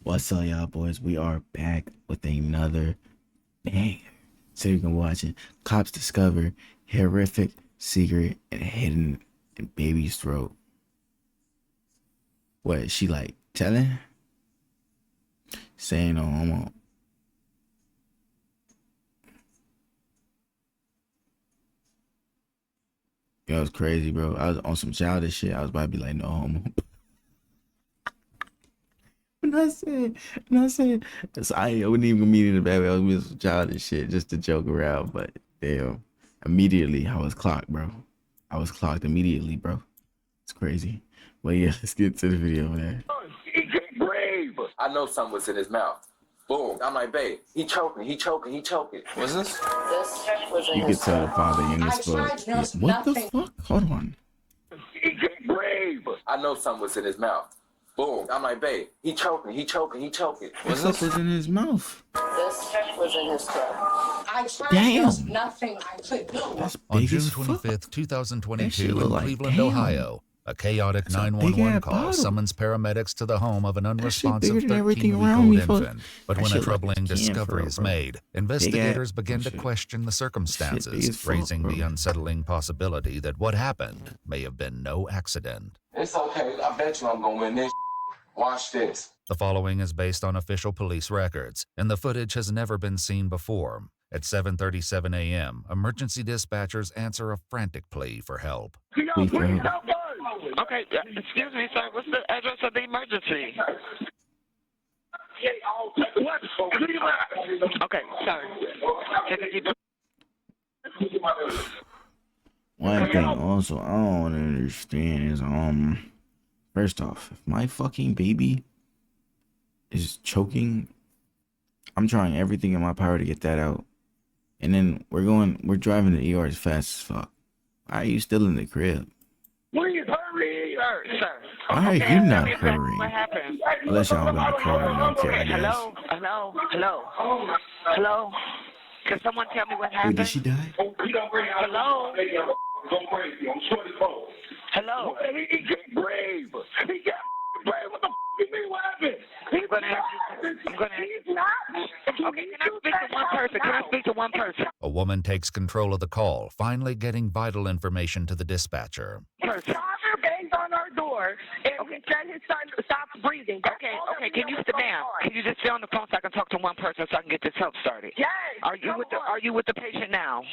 What's up, y'all boys? We are back with another bang. So you can watch it. Cops discover horrific secret and hidden in baby's throat. What, she like telling? Saying no homo. Yo, it was crazy, bro. I was on some childish shit. I was about to be like, no homo. Not saying. So I wouldn't even mean it in a bad way. I was doing some childish shit just to joke around. But damn, immediately I was clocked, bro. I was clocked immediately, bro. It's crazy. But yeah, let's get to the video, man. He can't breathe. I know something was in his mouth. Boom. I'm like, babe, he choking. What's this? You could tell the father in this book. Yeah. What the fuck? Hold on. He can't breathe. I know something was in his mouth. Boom. I'm like, babe, he choking. What the fuck was in his mouth? This was in his throat. I tried. Damn. There's nothing I could do. That's On big June as fuck. 25th, That 2022, shit in look like, Cleveland, damn. Ohio, a chaotic That's a 911 big-ass call bottle. summons paramedics to the home of an That shit unresponsive bigger than everything around 13-week-old me, fuck. infant. But That when a shit like troubling a can discovery for is real, bro. made, investigators begin to shit. question the Shit big circumstances, as fuck, raising bro. the unsettling possibility that what happened may have been no accident. It's okay. I bet you I'm gonna win this. Watch this. The following is based on official police records, and the footage has never been seen before. At 7:37 a.m., emergency dispatchers answer a frantic plea for help. Please help. Okay, excuse me, sir. What's the address of the emergency? What? Okay, sorry. Take a deep breath. One thing also I don't understand is first off, if my fucking baby is choking, I'm trying everything in my power to get that out. And then we're driving the ER as fast as fuck. Why are you still in the crib? Please hurry. Sir. Why are Okay, you tell not me exactly hurrying? what happened. Unless y'all gonna call and don't care, I guess. Hello? Can someone tell me what Wait, happened? did she die? Hello? Go crazy. I'm sure it's cold. Hello? He can't breathe. He can't breathe. What the you mean? What happened? I'm gonna ask you. He's not. Okay, can I speak to one person? Can I speak to one person? A woman takes control of the call, finally getting vital information to the dispatcher. Person. Father banged on our door and he said his son stopped breathing. Okay, can you sit down? Can you just stay on the phone so I can talk to one person so I can get this help started? Yes. Are you with the patient now?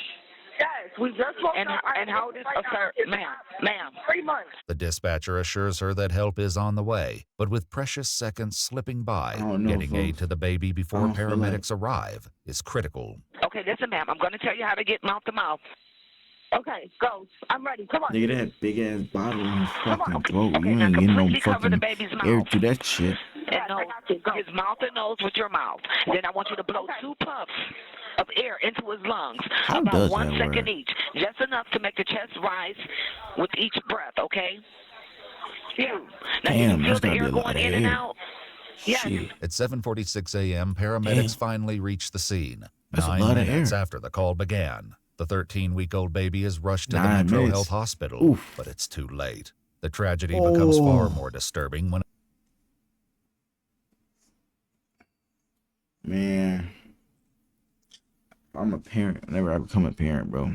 Yes, we just woke And up. how old is sir, ma'am? 3 months. The dispatcher assures her that help is on the way, but with precious seconds slipping by, I don't know, getting aid folks. to the baby before I don't feel paramedics arrive is critical. Okay, listen, ma'am. I'm going to tell you how to get mouth to mouth. Okay, go. I'm ready. Come on. Nigga, that big ass bottle in his fucking throat. Okay, You now ain't getting no completely cover the fucking baby's air mouth. through that shit. And nose, I got you. Go. his mouth and nose with your mouth. Then I want you to blow 2 puffs of air into his lungs, How about does 1 that second work? each, just enough to make the chest rise with each breath. Okay? Yeah. Now Damn, you can feel that's the gotta be air a lot going of in and air. out. Yes. Shit. At 7:46 a.m., paramedics Damn. finally reach the scene. That's a 9 lot of minutes air. after the call began. The 13-week-old baby is rushed to the 9 Metro minutes. Health Hospital, Oof. but it's too late. The tragedy becomes far Oh. more disturbing when Man, if I'm a parent, whenever I become a parent, bro,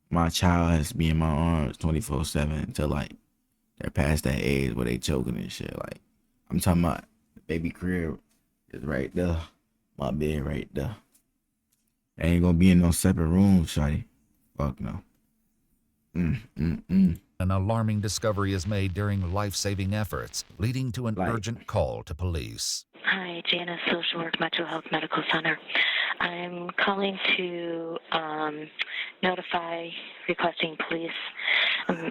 my child has to be in my arms 24/7 until like they're past that age where they choking and shit. Like I'm talking about the baby crib is right there, my bed right there. They ain't gonna be in no separate rooms, shawty. Fuck no. an alarming discovery is made during life-saving efforts, leading to an Like- urgent call to police. Hi, Janice, Social Work Metro Health Medical Center. I'm calling to notify requesting police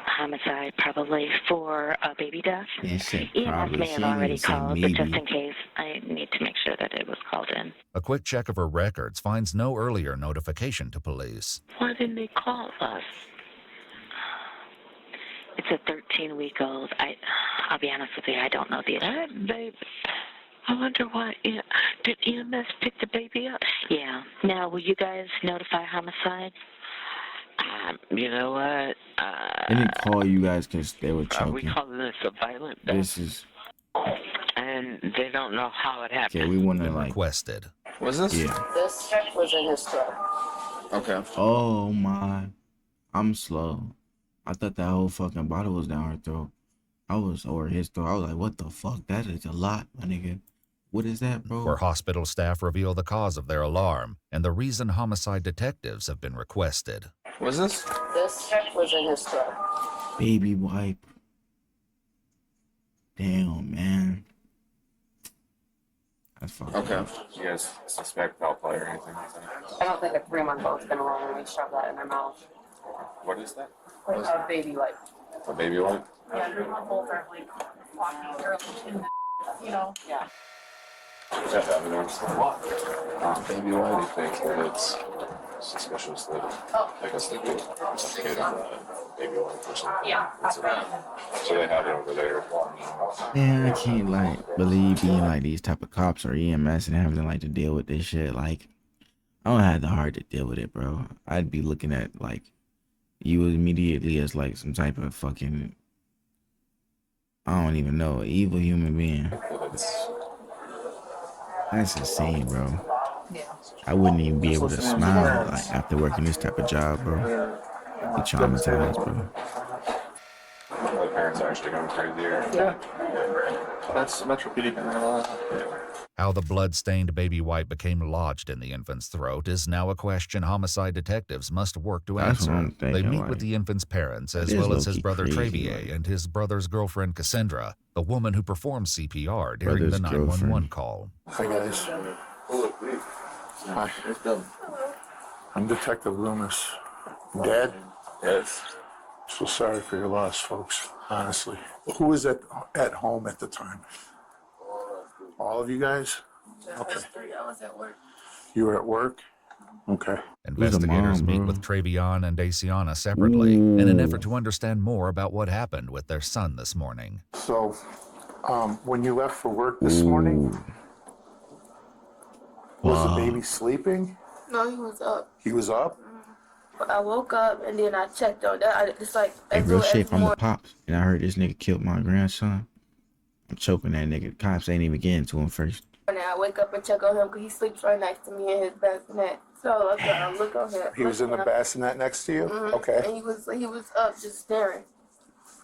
homicide, probably for a baby death. And shit, EMS probably. may She have ain't already even say called, but just maybe. in case, I need to make sure that it was called in. A quick check of her records finds no earlier notification to police. Why didn't they call us? It's a 13-week-old. I'll be honest with you, I don't know the baby. I wonder why. Did EMS pick the baby up? Yeah. Now, will you guys notify homicide? You know what? They didn't call you guys because they were Are we choking. calling this a violent death? This is and they don't know how it happened. Okay, we want to Been like, requested. What's this? yeah. This was in his truck. Okay. Oh my, I'm slow. I thought that whole fucking bottle was down her throat. Or his throat. I was like, what the fuck? That is a lot, my nigga. What is that, bro? Where hospital staff reveal the cause of their alarm and the reason homicide detectives have been requested. What's this? This was in his truck. Baby wipe. Damn, man. That's fucked Okay. up. You guys suspect foul play or anything like that? I don't think a 3-month-old's gonna willingly shove that in their mouth. What is that? Like a baby, like. A baby wipe? Yeah, 3-month-olds are like walking early in the, you know. Yeah. Is that evidence? Baby wipe. You think that it's suspicious that I guess they do kid on a baby wipe or something? Yeah. So they have it over there. Man, I can't like believe being like these type of cops or EMS and having to like to deal with this shit. Like, I don't have the heart to deal with it, bro. I'd be looking at like you immediately as like some type of fucking, I don't even know, evil human being. That's insane, bro. Yeah. I wouldn't even be able to smile like after working this type of job, bro. Be traumatized, bro. The parents are actually going crazy. Yeah. That's Metro PD. How the blood-stained baby wipe became lodged in the infant's throat is now a question homicide detectives must work to That's answer. what I'm They thinking, meet like, with the infant's parents as it is well as his low-key brother crazy, Travier like. and his brother's girlfriend Cassandra, the woman who performed CPR during Brother's the 911 girlfriend. call. Hi guys. Hi. I'm Detective Loomis. Dad? Yes. So sorry for your loss, folks. Honestly. Who was at home at the time? All of you guys? Okay. I was at work. You were at work? Okay. Investigators mom, meet bro? with Travion and Daciana separately in an effort to understand more about what happened with their son this morning. So, when you left for work this morning, was the baby sleeping? No, he was up. He was up? But I woke up and then I checked on that. It's like Hey, real shit, I'm the more. pops, and I heard this nigga killed my grandson. I'm choking that nigga. The cops ain't even getting to him first. And I wake up and check on him because he sleeps right next to me in his bassinet. So I look on him. He was in the bassinet next to you? Okay. And he was up just staring.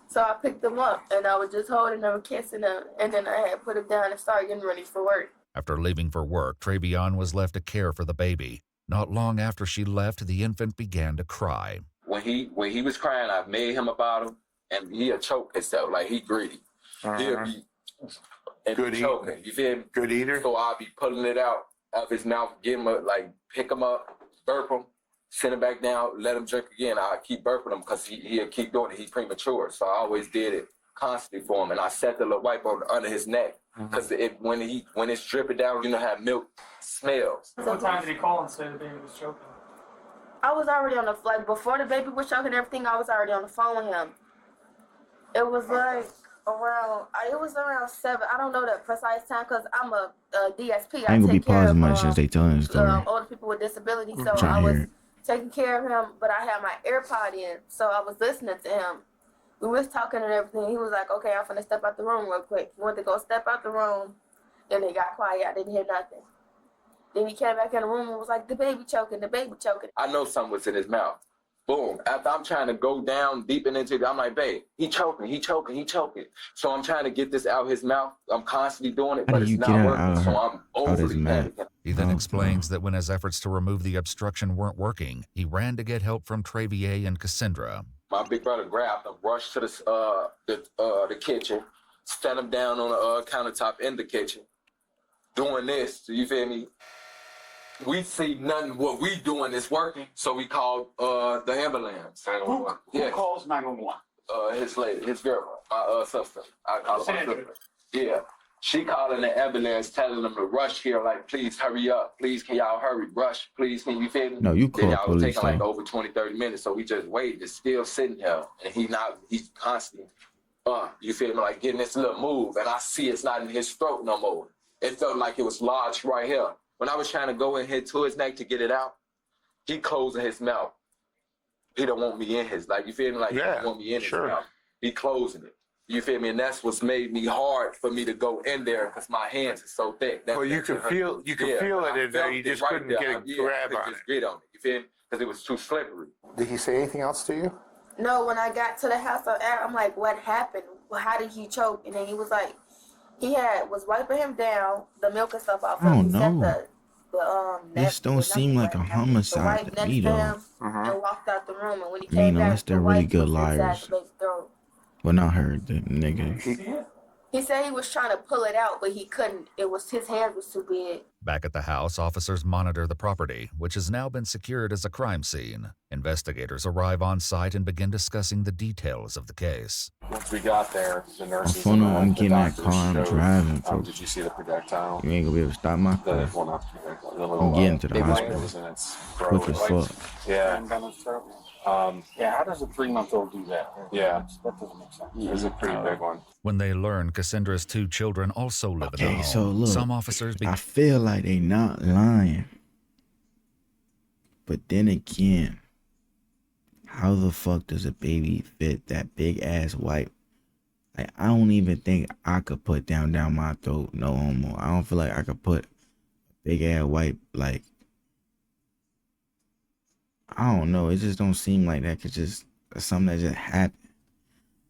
So I picked him up and I was just holding him, kissing him, and then I had put him down and started getting ready for work. After leaving for work, Travion was left to care for the baby. Not long after she left, the infant began to cry. When he was crying, I made him a bottle, and he'll choke himself like he greedy. He'll be and Good choking. eater. You feel me? Good eater? So I'll be pulling it out of his mouth, get him pick him up, burp him, send him back down, let him drink again. I keep burping him because he'll keep doing it. He's premature, so I always did it constantly for him, and I set the little wipe on under his neck because when it's dripping down, you know how milk smells. What time did he call and say the baby was choking? I was already on the like before the baby was choking and everything. I was already on the phone with him. It was like around 7. I don't know the precise time because I'm a DSP. I ain't gonna be take care pausing of, much since they telling the story. older people with disabilities. So Trying I to was hear it. taking care of him, but I had my AirPod in, so I was listening to him. We was talking and everything. He was like, "Okay, I'm finna step out the room real quick." He went to go step out the room, then he got quiet. I didn't hear nothing. Then he came back in the room and was like, the baby choking. I know something was in his mouth. Boom. After I'm trying to go down deep into it, I'm like, babe, he choking. So I'm trying to get this out his mouth. I'm constantly doing it, How but do it's you not get it working. out So her- I'm out his overly mouth? panicking. He then Oh, explains that when his efforts to remove the obstruction weren't working, he ran to get help from Travier and Cassandra. My big brother grabbed him, rushed to the kitchen, set him down on the countertop in the kitchen, doing this. So you feel me? We see nothing. What we doing is working, so we called the ambulance. Who calls 911? His lady, his girl, my sister. I call her my Sandra. sister. Yeah. She calling the ambulance, telling them to rush here, like, please hurry up. Please, can y'all hurry? Rush, please, can you feel me? No, you Then call y'all was police, taking like though. over 20, 30 minutes, so we just waited. It's still sitting here, and he's constantly, you feel me, like getting this little move, and I see it's not in his throat no more. It felt like it was lodged right here. When I was trying to go in here to his neck to get it out, he closing his mouth. He don't want me in his, like, you feel me, like he don't want me in his mouth. He closing it. You feel me? And that's what's made me hard for me to go in there because my hands are so thick. Well, you could feel it in there. You just couldn't get a grab on it. Get on it. You feel me? Because it was too slippery. Did he say anything else to you? No, when I got to the house, I'm like, what happened? Well, how did he choke? And then he was like, was wiping him down, the milk and stuff off. I don't He set know. This don't seem like a homicide to me, though. And walked out the room. And when he You came know, back, unless they're the really wife good was inside liars. the baby's throat. Well, not her, the nigga. He said he was trying to pull it out, but he couldn't. His hands was too big. Back at the house, officers monitor the property, which has now been secured as a crime scene. Investigators arrive on site and begin discussing the details of the case. Once we got there, the nurses. I'm getting that car, I'm driving. Did you see the projectile? You ain't gonna be able to stop my car. I'm getting to the hospital. Quick as fuck. Yeah. Yeah, how does a 3-month-old do that? Yeah. That doesn't make sense. It was a pretty big one. When they learn Cassandra's 2 children also live in the Okay, home, so look, some officers I feel like they not lying. But then again, how the fuck does a baby fit that big ass wipe? Like, I don't even think I could put down my throat, no homo. I don't feel like I could put a big ass wipe, like, I don't know. It just don't seem like that could just something that just happened.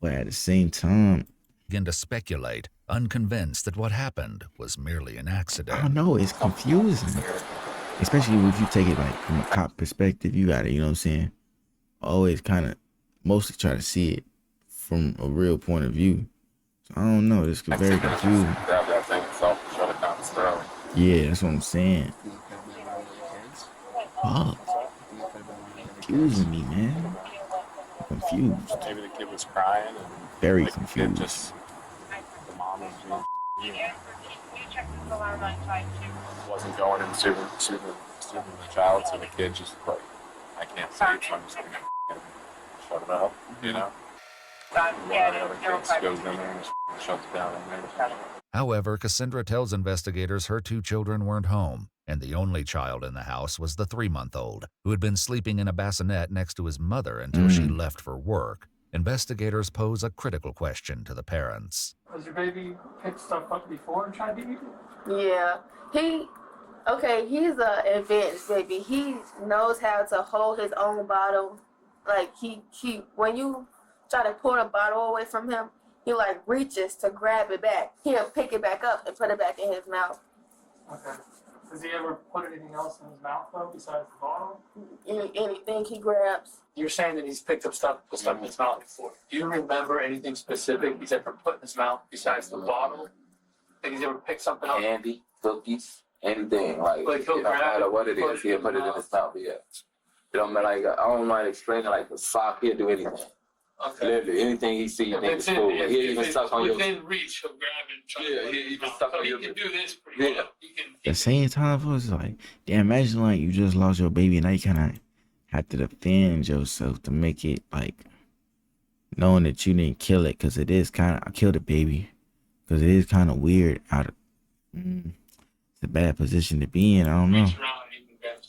But at the same time, begin to speculate, unconvinced that what happened was merely an accident. I don't know. It's confusing. Especially if you take it like from a cop perspective, you got to, you know what I'm saying? Always kind of mostly try to see it from a real point of view. So I don't know. This could be very confusing. Grab that thing itself, shut it down his throat. Yeah, that's what I'm saying. Fuck. Confusing me, man. I'm confused. Maybe the kid was crying. And Very like, confused. The mom was being, wasn't going and soothing the child, so the kid just like, I can't see it, so I'm just gonna shut it up, you know? One of the other kids goes in there and just shuts it down in there. However, Cassandra tells investigators her 2 children weren't home, and the only child in the house was the 3-month-old, who had been sleeping in a bassinet next to his mother until she left for work. Investigators pose a critical question to the parents. Has your baby picked stuff up before and tried to eat it? Yeah. He's a advanced baby. He knows how to hold his own bottle. Like, when you try to pull the bottle away from him, he like reaches to grab it back. He'll pick it back up and put it back in his mouth. Okay. Does he ever put anything else in his mouth though besides the bottle? Anything he grabs. You're saying that he's picked up stuff, put stuff in his mouth before. Do you remember anything specific he's ever put in his mouth besides the bottle? Think he's ever picked something up? Candy, cookies, anything. Like, Like, it don't matter what it is, he'll put it in his mouth, yeah. It don't matter, like, I don't mind explaining, like, the sock, he'll do anything. Okay. Literally, anything he see, If in it's school, in, he'll even suck on your... within reach, he'll grab it and try Yeah, to he'll even suck on your... So he can do this pretty well. He can, At the same time, it was like, damn, imagine like you just lost your baby and now you kind of have to defend yourself to make it like knowing that you didn't kill it, because it is kind of, I killed the baby, because it is kind of weird. It's a bad position to be in. I don't know.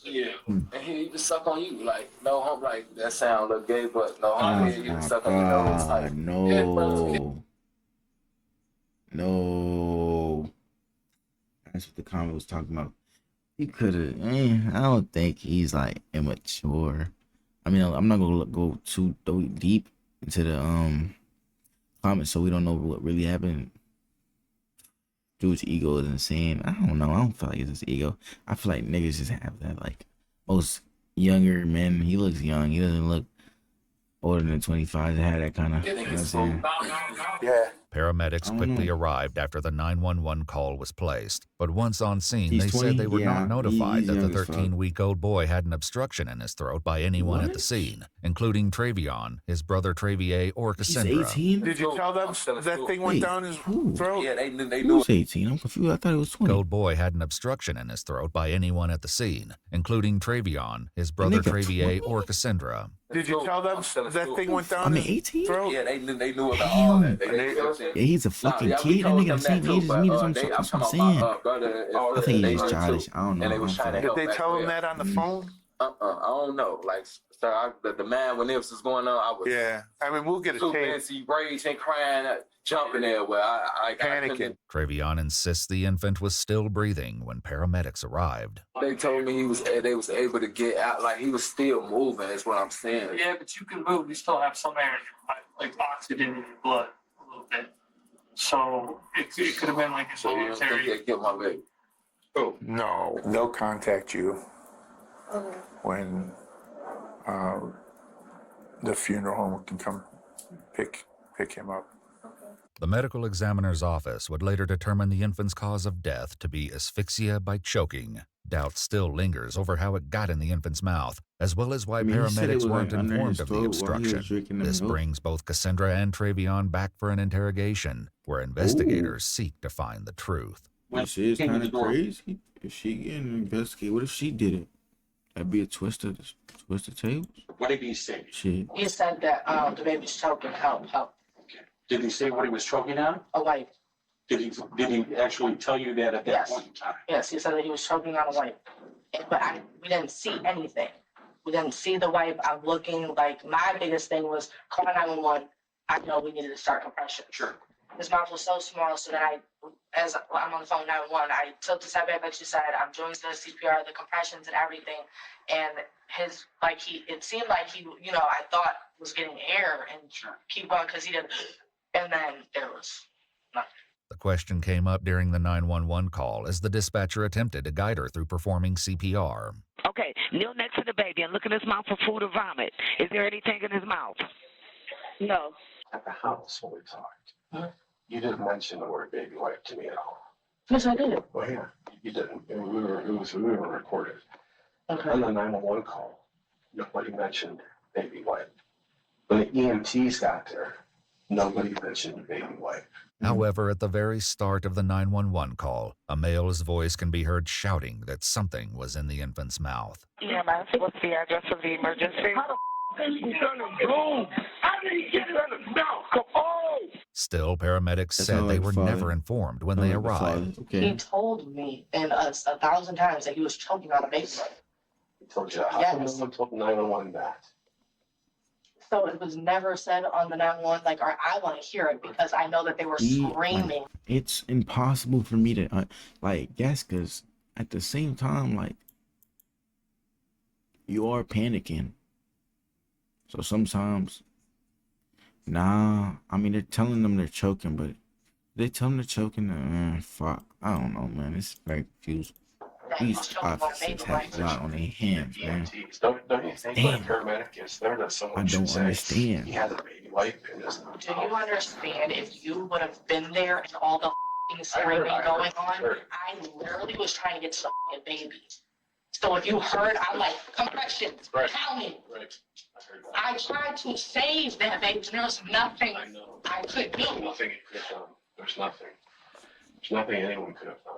Yeah, and he even suck on you, like, no hope, like, that sound look gay, but no hope, he even suck on your nose, like, No. That's what the comment was talking about. He could have, I don't think he's like immature. I mean, I'm not gonna go too deep into the comments, so we don't know what really happened. Dude's ego is insane. I don't know. I don't feel like it's his ego. I feel like niggas just have that. Like most younger men, he looks young. He doesn't look older than 25 to have that kind of. You know what I'm saying? Yeah. Paramedics quickly arrived after the 911 call was placed, but once on scene, He's they 20? said they were Yeah, not notified he's that the young as fuck. 13-week-old boy had an obstruction in his throat by anyone at the scene, including Travion, his brother Travier, or Cassandra. He's 18? Did you tell them that thing went down his throat? Yeah, they He was 18. I'm confused. I thought it was 20. Gold boy had an obstruction in his throat by anyone at the scene, including Travion, his brother nigga Travier, 20? or Cassandra. Did you tell them that thing went down I mean, his 18? throat? Yeah, they knew about all that. Yeah, he's a fucking kid. That nigga the same age as me. That's what I'm saying. I think he's just childish. I don't know. And they was trying to Did help they back tell him there. that on the phone? I don't know. Like, sir, the man, when this was going on, I was Yeah. I mean, we'll get a too tape. busy raging, crying. jumping there where I Panicking. Travion insists the infant was still breathing when paramedics arrived. They told me they was able to get out, like he was still moving. That's what I'm saying. Yeah, but you can move. You still have some air in your body, like oxygen in your blood a little bit. So it could have been like a So you don't think solitary. they killed my baby? Oh. No, they'll contact you Okay. when the funeral home can come pick him up. The medical examiner's office would later determine the infant's cause of death to be asphyxia by choking. Doubt still lingers over how it got in the infant's mouth, as well as why I mean, he said it paramedics was, weren't like, under informed his of the throat while he was obstruction. drinking the This milk. brings both Cassandra and Travion back for an interrogation, where investigators seek to find the truth. You see, it's kind of crazy. If she getting investigated, what if she did it? That'd be a twist of tables. What did he say? Shit. He said that the baby's choking. Help. Did he say what he was choking on? A wife. Did he actually tell you that at that Yes. point in time? Yes, he said that he was choking on a wife. But we didn't see anything. We didn't see the wife. I'm looking like my biggest thing was call 911. I know we needed to start compression. Sure. His mouth was so small, so that as I'm on the phone 911, I took the step back like she said. I'm doing the CPR, the compressions and everything. And it seemed like he, I thought was getting air and keep going because he did. And then there was nothing. The question came up during the 911 call as the dispatcher attempted to guide her through performing CPR. Okay, kneel next to the baby and look in his mouth for food or vomit. Is there anything in his mouth? No. At the house when we talked, you didn't mention the word baby wipe to me at all. Yes, I did. Well, yeah, you didn't. And we were recorded. Okay. On the 911 call, nobody mentioned baby wipe. When the EMTs got there, nobody mentioned baby wipe. However, at the very start of the 911 call, a male's voice can be heard shouting that something was in the infant's mouth. EMS, what's the address of the emergency? Still, paramedics That said sound they like were the father. never informed when they Sound like the father. arrived. Okay. He told me and us 1,000 times that he was choking on a baby. He told you how Yes. come no one told 911 that? So it was never said on the 911, or I want to hear it because I know that they were screaming. It's impossible for me to guess, because at the same time, you are panicking. So sometimes, I mean, they're telling them they're choking, but they tell them they're choking. Fuck, I don't know, man. It's very confusing. These officers have a lot on their hands, man. EMTs, don't you think when a paramedic gets there that someone I should don't say, understand. he has a baby wipe in his Do you understand if you would have been there and all the screaming going on? I literally was trying to get to the baby. So if you heard, I'm like, compression, tell me. Right. I tried to save that baby, and there was nothing I could do. Nothing you could have done. There's nothing. There's nothing anyone could have done.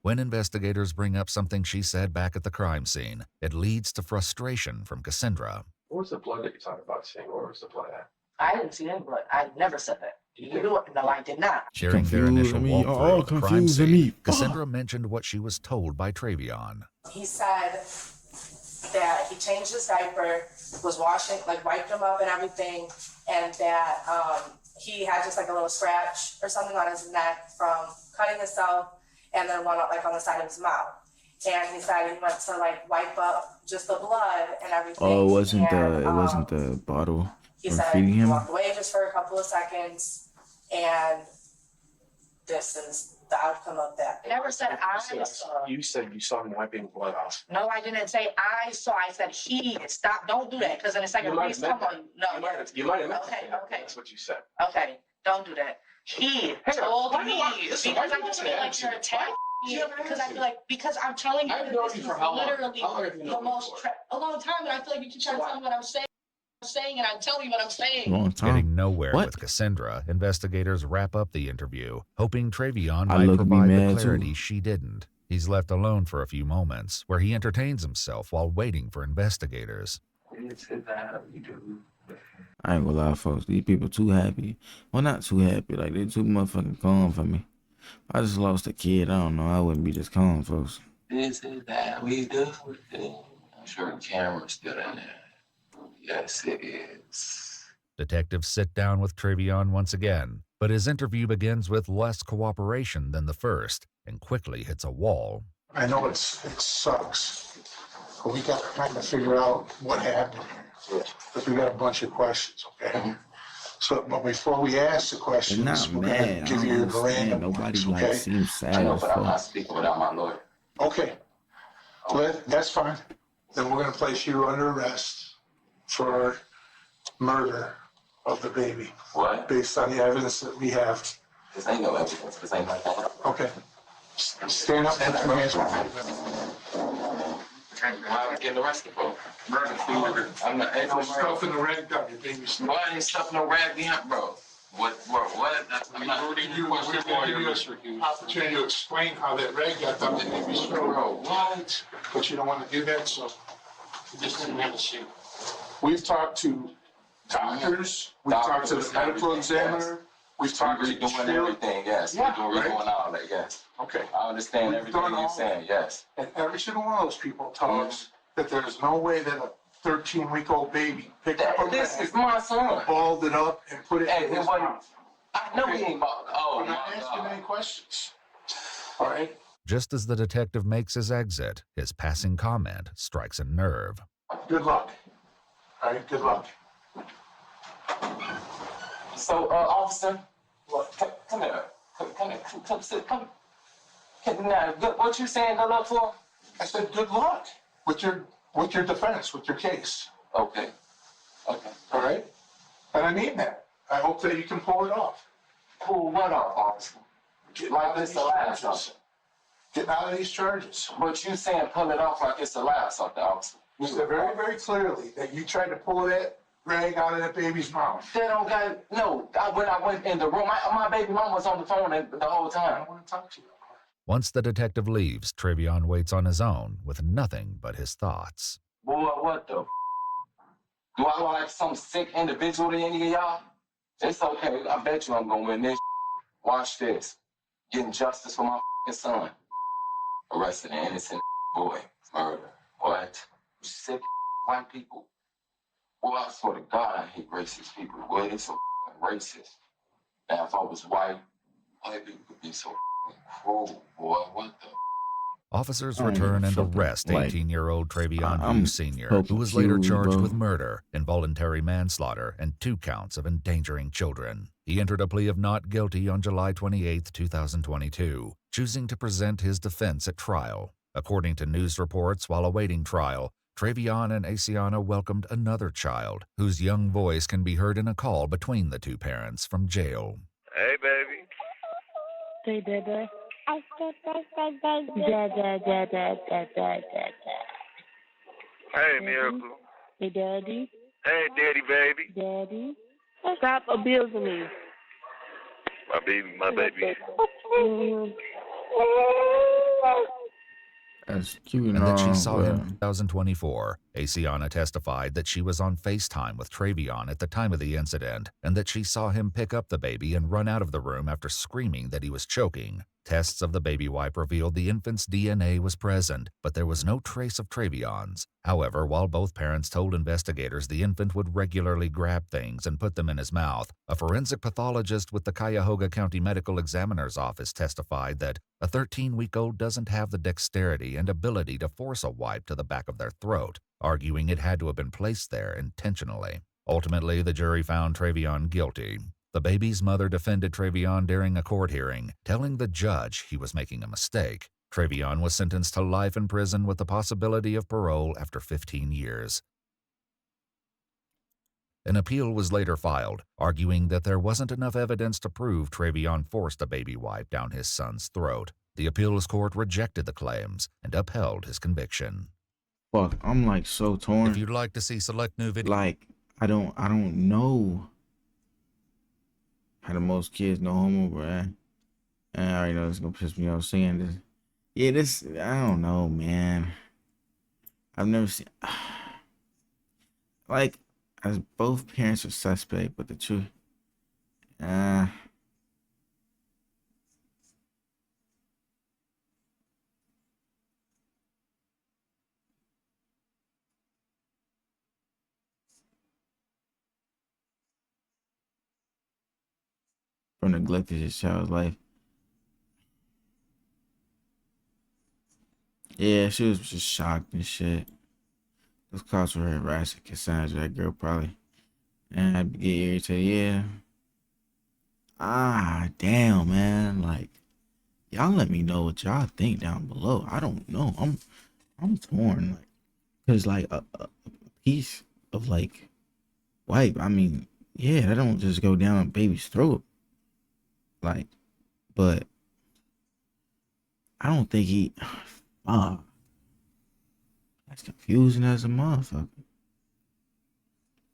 When investigators bring up something she said back at the crime scene, it leads to frustration from Cassandra. What was the blood that you talked about seeing? Where was the blood at? I didn't see any blood. I never said that. You do it? No, I did not. Sharing their Confusing initial me. walkthrough Oh, of the crime confusing scene, me. Cassandra mentioned what she was told by Travion. He said that he changed his diaper, was washing, wiped him up and everything, and that he had just a little scratch or something on his neck from cutting himself, and then one on the side of his mouth. And he said he went to wipe up just the blood and everything. Oh, it wasn't and, the bottle He from said feeding he him. walked away just for a couple of seconds, and this is the outcome of that. I never said I saw. You said you saw him wiping blood off. No, I didn't say I saw. I said he. Stop. Don't do that. Because in a second, You might please have come meant on. No. You might have meant Okay, that. okay. That's what you said. Okay. Don't do that. He told me because I just feel like you're attacking me. Because I feel because I'm telling you I've that known this you is for how long? literally How long have you the known me most for? a long time, and I feel like you keep trying to tell me what I'm saying, and I'm telling you what I'm saying. Long time. Getting nowhere What? with Cassandra, investigators wrap up the interview, hoping Travion I might look to be provide the mad, too. clarity she didn't. He's left alone for a few moments, where he entertains himself while waiting for investigators. I ain't gonna lie, folks. These people too happy. Well, not too happy. They too motherfucking calm for me. If I just lost a kid, I don't know. I wouldn't be this calm, folks. This is that we do. I'm sure the camera's still in there. Yes, it is. Detectives sit down with Travion once again, But his interview begins with less cooperation than the first and quickly hits a wall. I know it sucks, but we got to kind of figure out what happened here. Because we got a bunch of questions, okay? So, but before we ask the They're questions, not we're mad. going I to give don't you your understand. random Nobody ones, like okay? seems sad I know, as but I'm not fuck. speaking without my lawyer. Okay. Well, that's fine. Then we're going to place you under arrest for murder of the baby. What? Based on the evidence that we have. This ain't no evidence. This ain't like that. Okay. Stand up and put your hands behind you. Why am I getting arrested for? Murder. I'm not. Ain't no murder. Stuffing the red gun, your baby's stuff. Why ain't stuffing no rag behind, bro? What, bro? What? I'm not. We're going to give you an opportunity to explain how that red got done in the baby's throat. Bro, what? But you don't want to do that, so. We just didn't have a shoot. We've talked to doctors, we've talked to the medical examiner, we've talked to We're redoing everything, yes. Yeah, We're right. redoing all that, yes. Okay. I understand We've everything done you're all saying, yes. And every single one of those people tell us that there's no way that a 13-week-old baby picked up a This rag, is my son. balled it up, and put it Hey, in his it wasn't. mouth. I know he ain't. Oh I'm not my asking God. any questions. All right? Just as the detective makes his exit, his passing comment strikes a nerve. Good luck. All right, good luck. So, officer, come here. Come sit. Come. Now, what you saying? Good luck for? I said good luck with your defense, with your case. Okay. Okay. All right? And I mean that. I hope that you can pull it off. Pull what off, officer? Get Like out of this these the last charges. something. Get out of these charges. But you saying pull it off like it's the last something, officer? You said very, very clearly that you tried to pull that rag out of that baby's mouth. They don't got no. When I went in the room, my baby mom was on the phone the whole I time. don't want to talk to you. Once the detective leaves, Trevion waits on his own with nothing but his thoughts. Boy, what the? Do I look like some sick individual to any of y'all? It's okay. I bet you I'm gonna win this. Watch this. Getting justice for my son. Arresting an innocent boy. Murder. What? You sick white people. Boy, I swear to God, I hate racist people. Boy, they so racist. Now, if I was white people could be so cruel. Boy, what the? Officers I don't return give a and fuck. arrest Like, 18-year-old Trevion I'm Hughes Sr., so who was later confused, charged bro. with murder, involuntary manslaughter, and 2 counts of endangering children. He entered a plea of not guilty on July 28, 2022, choosing to present his defense at trial. According to news reports, while awaiting trial, Trevion and Asiana welcomed another child, whose young voice can be heard in a call between the 2 parents from jail. Hey, baby. Hey, Dada. Dada. Hey, Miracle. Hey, Daddy. Hey, Daddy, baby. Daddy. Stop abusing me. My baby. That's cute And that she all, saw but him in 2024. Asiana testified that she was on FaceTime with Trevion at the time of the incident, and that she saw him pick up the baby and run out of the room after screaming that he was choking. Tests of the baby wipe revealed the infant's DNA was present, but there was no trace of Trevion's. However, while both parents told investigators the infant would regularly grab things and put them in his mouth, a forensic pathologist with the Cuyahoga County Medical Examiner's Office testified that a 13-week-old doesn't have the dexterity and ability to force a wipe to the back of their throat, arguing it had to have been placed there intentionally. Ultimately, the jury found Trevion guilty. The baby's mother defended Trevion during a court hearing, telling the judge he was making a mistake. Trevion was sentenced to life in prison with the possibility of parole after 15 years. An appeal was later filed, arguing that there wasn't enough evidence to prove Trevion forced a baby wipe down his son's throat. The appeals court rejected the claims and upheld his conviction. fuck, I'm like so torn. If you'd like to see select new videos, Like, I don't know how the most kids know homo, bruh. And I already know it's gonna piss me off seeing this. Yeah, this, I don't know, man. I've never seen, like, as both parents are suspect, but the truth, or neglected his child's life. Yeah, she was just shocked and shit. Those cops were harassing Cassandra, that girl probably. And I'd get irritated, yeah. Damn, man. Like, y'all let me know what y'all think down below. I don't know. I'm torn. Like, cause like a piece of like wipe, I mean, yeah, that don't just go down a baby's throat. Like, but I don't think he. That's confusing as a motherfucker.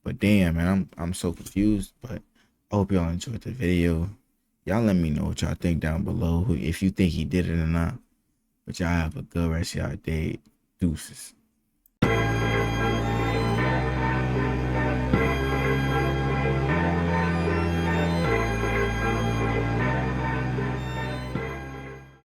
But damn, man, I'm so confused. But I hope y'all enjoyed the video. Y'all let me know what y'all think down below. If you think he did it or not. But y'all have a good rest of y'all day. Deuces.